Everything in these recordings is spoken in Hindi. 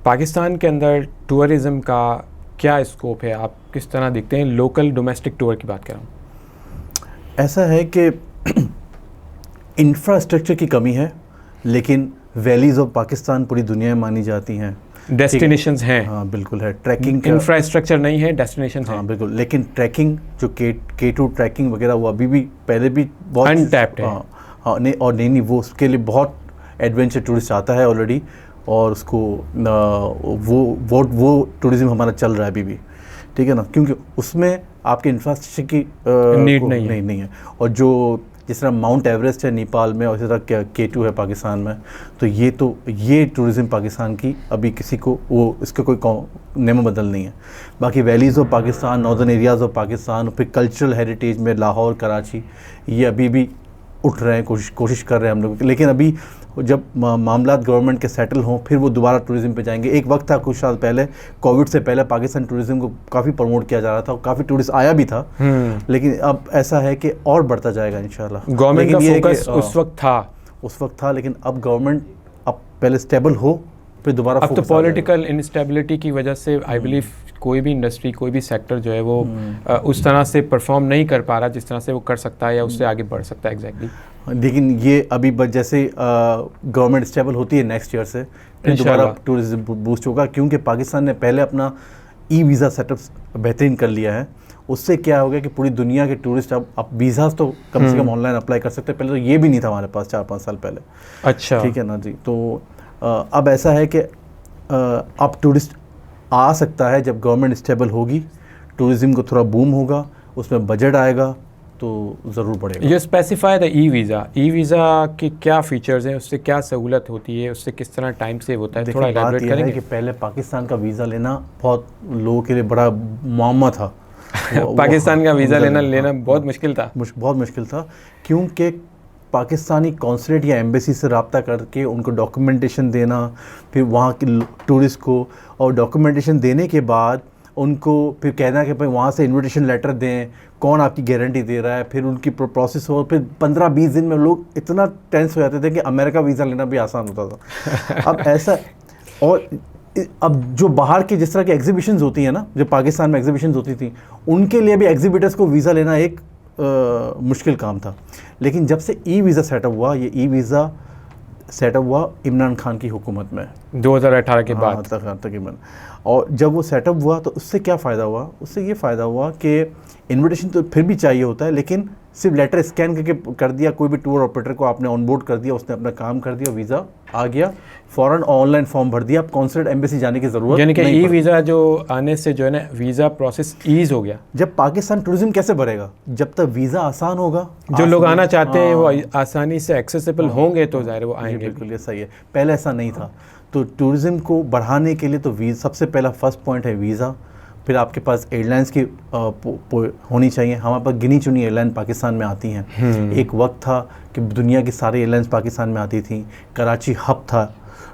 पाकिस्तान के अंदर टूरिज़्म का क्या स्कोप है, आप किस तरह देखते हैं? लोकल डोमेस्टिक टूर की बात कर रहा हूँ। ऐसा है कि इंफ्रास्ट्रक्चर की कमी है, लेकिन वैलीज़ ऑफ पाकिस्तान पूरी दुनिया में मानी जाती हैं। डेस्टिनेशंस हैं। हाँ बिल्कुल है। ट्रैकिंग इंफ्रास्ट्रक्चर नहीं है, डेस्टिनेशन हाँ है। बिल्कुल, लेकिन ट्रैकिंग जो K2 ट्रैकिंग वगैरह वो अभी भी पहले भी बहुत अनटैप्ड है। हाँ नहीं, और नहीं वो उसके लिए बहुत एडवेंचर टूरिस्ट आता है ऑलरेडी, और उसको वो टूरिज़्म हमारा चल रहा है अभी भी, ठीक है ना, क्योंकि उसमें आपके इंफ्रास्ट्रक्चर की नीड नहीं है। और जो जिस तरह माउंट एवरेस्ट है नेपाल में और इसी तरह K2 है पाकिस्तान में, तो ये टूरिज़्म पाकिस्तान की अभी किसी को वो इसका कोई नेमो बदल नहीं है। बाकी valleys of Pakistan, northern areas of Pakistan, फिर कल्चरल हेरिटेज में लाहौर, कराची, ये अभी भी उठ रहे हैं, कोशिश कर रहे हैं हम लोग। लेकिन अभी जब मामला गवर्नमेंट के सेटल हों फिर वो दोबारा टूरिज़्म पे जाएंगे। एक वक्त था कुछ साल पहले, कोविड से पहले पाकिस्तान टूरिज़्म को काफ़ी प्रमोट किया जा रहा था और काफ़ी टूरिस्ट आया भी था, लेकिन अब ऐसा है कि और बढ़ता जाएगा इंशाल्लाह। गवर्नमेंट का फोकस उस वक्त था, लेकिन अब गवर्नमेंट अब पहले स्टेबल हो फिर दोबारा। अब तो पॉलिटिकल इंस्टेबिलिटी की वजह से आई बिलीव कोई भी इंडस्ट्री, कोई भी सेक्टर जो है वो उस तरह से परफॉर्म नहीं कर पा रहा जिस तरह से वो कर सकता है या उससे आगे बढ़ सकता है। एग्जैक्टली। लेकिन ये अभी जैसे गवर्नमेंट स्टेबल होती है नेक्स्ट ईयर से फिर दोबारा टूरिज्म बूस्ट होगा, क्योंकि पाकिस्तान ने पहले अपना वीज़ा सेटअप बेहतरीन कर लिया है। उससे क्या हो गया कि पूरी दुनिया के टूरिस्ट अब वीज़ाज तो कम से कम ऑनलाइन अप्लाई कर सकते हैं। पहले तो ये भी नहीं था हमारे पास 4-5 साल पहले। अच्छा, ठीक है ना जी। तो अब ऐसा है कि अब टूरिस्ट आ सकता है जब गवर्नमेंट स्टेबल होगी, टूरिज़्म को थोड़ा बूम होगा, उसमें बजट आएगा तो ज़रूर बढ़ेगा। ये स्पेसिफाई द ई वीज़ा के क्या फीचर्स हैं, उससे क्या सहूलत होती है, उससे किस तरह टाइम सेव होता है, थोड़ा इलैबोरेट करेंगे? कि पहले पाकिस्तान का वीज़ा लेना बहुत लोगों के लिए बड़ा मामला था। पाकिस्तान का वीज़ा लेना बहुत मुश्किल था, बहुत मुश्किल था, क्योंकि पाकिस्तानी कॉन्सुलेट या एम्बेसी से रब्ता करके उनको डॉक्यूमेंटेशन देना, फिर वहाँ के टूरिस्ट को, और डॉक्यूमेंटेशन देने के बाद उनको फिर कहना कि भाई वहाँ से इन्विटेशन लेटर दें, कौन आपकी गारंटी दे रहा है, फिर उनकी प्रोसेस हो, फिर 15-20 दिन में लोग इतना टेंस हो जाते थे कि अमेरिका वीज़ा लेना भी आसान होता था। अब ऐसा, और अब जो बाहर की जिस तरह की एग्जीबिशंस होती हैं ना, जो पाकिस्तान में एग्जीबिशंस होती थी, उनके लिए भी एग्जीबिटर्स को वीज़ा लेना एक मुश्किल काम था। लेकिन जब से वीज़ा सेटअप हुआ, ये वीज़ा सेटअप हुआ इमरान खान की हुकूमत में 2018 के बाद तकरीबन। और जब वो सेटअप हुआ तो उससे क्या फ़ायदा हुआ? उससे ये फ़ायदा हुआ कि इन्विटेशन तो फिर भी चाहिए होता है, लेकिन सिर्फ लेटर स्कैन करके कर दिया, कोई भी टूर ऑपरेटर को आपने ऑनबोर्ड कर दिया, उसने अपना काम कर दिया, वीज़ा आ गया, फ़ौरन ऑनलाइन फॉर्म भर दिया, अब कॉन्सुलेट एम्बेसी जाने की ज़रूरत यानी कि ई वीज़ा जो आने से जो है ना वीज़ा प्रोसेस ईज हो गया। जब पाकिस्तान टूरिज्म कैसे बढ़ेगा? जब तक वीज़ा आसान होगा, जो लोग आना चाहते हैं वो आसानी से एक्सेसिबल होंगे तो ज़ाहिर वो आएंगे। बिल्कुल ये सही है, पहले ऐसा नहीं था। तो टूरिज़्म को बढ़ाने के लिए तो सबसे पहला फर्स्ट पॉइंट है वीज़ा। फिर आपके पास एयरलाइंस की होनी चाहिए। हमारे पास गिनी चुनी एयरलाइन पाकिस्तान में आती हैं। एक वक्त था कि दुनिया की सारी एयरलाइंस पाकिस्तान में आती थी। कराची हब था,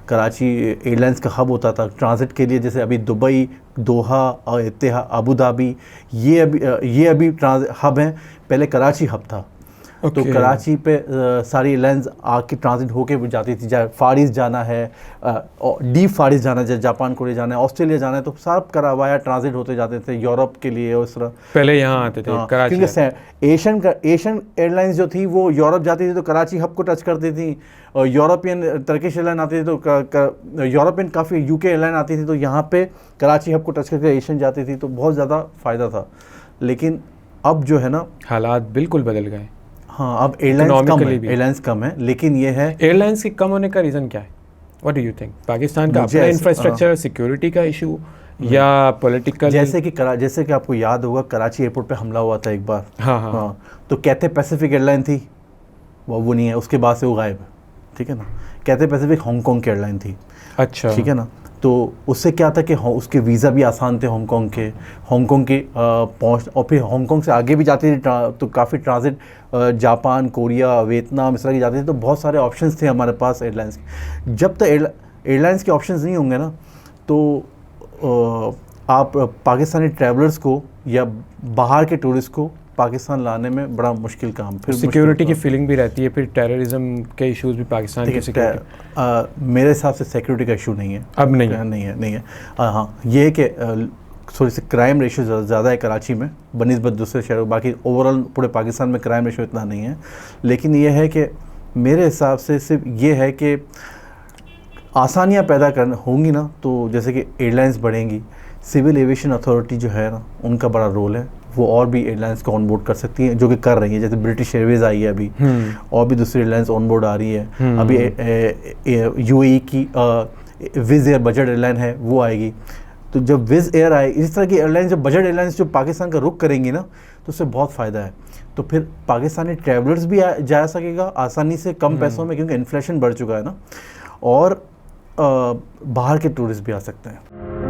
कराची एयरलाइंस का हब होता था ट्रांजिट के लिए। जैसे अभी दुबई, दोहा और इत्तेहाद, अबू धाबी, ये अभी हब हैं। पहले कराची हब था। तो कराची पे सारी एयरलाइंस आके ट्रांजिट होके जाती थी। चाहे फार ईस्ट जाना है, डीप फार ईस्ट जाना है, जापान कोरिया जाना है, ऑस्ट्रेलिया जाना है, तो सब करवाया ट्रांजिट होते जाते थे यूरोप के लिए। उस तरह पहले यहाँ आते थे कराची, क्योंकि एशियन एयरलाइंस जो थी वो यूरोप जाती थी तो कराची हब को टच करती थी। और यूरोपियन टर्किश एयरलाइन आती थी तो यूरोपियन काफ़ी UK एयरलाइन आती थी तो यहाँ पे कराची हब को टच करके एशियन जाती थी, तो बहुत ज़्यादा फ़ायदा था। लेकिन अब जो है ना, हालात बिल्कुल बदल गए। हाँ, अब एयरलाइंस कम है, लेकिन ये है एयरलाइंस के कम होने का रीज़न क्या है? What do you think? Pakistan का अपना इंफ्रास्ट्रक्चर, सिक्योरिटी का इशू या पॉलिटिकल? जैसे कि आपको याद होगा कराची एयरपोर्ट पे हमला हुआ था एक बार। हाँ, तो कैथे पैसिफिक एयरलाइन थी, वो नहीं है, उसके बाद से वो गायब है। ठीक है ना। कैथे पैसिफिक हांगकॉन्ग की एयरलाइन थी। अच्छा, ठीक है ना। तो उससे क्या था कि उसके वीज़ा भी आसान थे हांगकॉन्ग के पहुँच, और फिर हांगकॉन्ग से आगे भी जाती थी तो काफ़ी ट्रांजिट जापान, कोरिया, वियतनाम इस तरह की जाती थी। तो बहुत सारे ऑप्शंस थे हमारे पास एयरलाइंस के। जब तक एयरलाइंस के ऑप्शंस नहीं होंगे ना, तो आप पाकिस्तानी ट्रैवलर्स को या बाहर के टूरिस्ट को पाकिस्तान लाने में बड़ा मुश्किल काम, फिर सिक्योरिटी की फीलिंग भी रहती है, फिर टेररिज्म के इश्यूज भी पाकिस्तान के सिक्योरिटी। मेरे हिसाब से सिक्योरिटी का इशू नहीं है, अब नहीं है। हाँ, ये है कि थोड़ी सी क्राइम रेशियो ज़्यादा है कराची में बनिस्बत दूसरे शहरों, बाकी ओवरऑल पूरे पाकिस्तान में क्राइम रेशियो इतना नहीं है। लेकिन ये है कि मेरे हिसाब से सिर्फ ये है कि आसानियाँ पैदा करना होंगी ना, तो जैसे कि एयरलाइंस बढ़ेंगी, सिविल एविएशन अथॉरिटी जो है ना, उनका बड़ा रोल है, वो और भी एयरलाइंस को ऑनबोर्ड कर सकती हैं, जो कि कर रही है। जैसे ब्रिटिश एयरवेज आई है अभी, और भी दूसरी एयरलाइंस ऑनबोर्ड आ रही है। अभी यूएई की विज़ एयर बजट एयरलाइन है, वो आएगी। तो जब विज़ एयर आए, इस तरह की एयरलाइन, जब बजट एयरलाइंस जो पाकिस्तान का रुख करेंगी ना, तो उससे बहुत फ़ायदा है। तो फिर पाकिस्तानी ट्रैवलर्स भी जा सकेगा आसानी से, कम पैसों में, क्योंकि इन्फ्लेशन बढ़ चुका है ना, और बाहर के टूरिस्ट भी आ सकते हैं।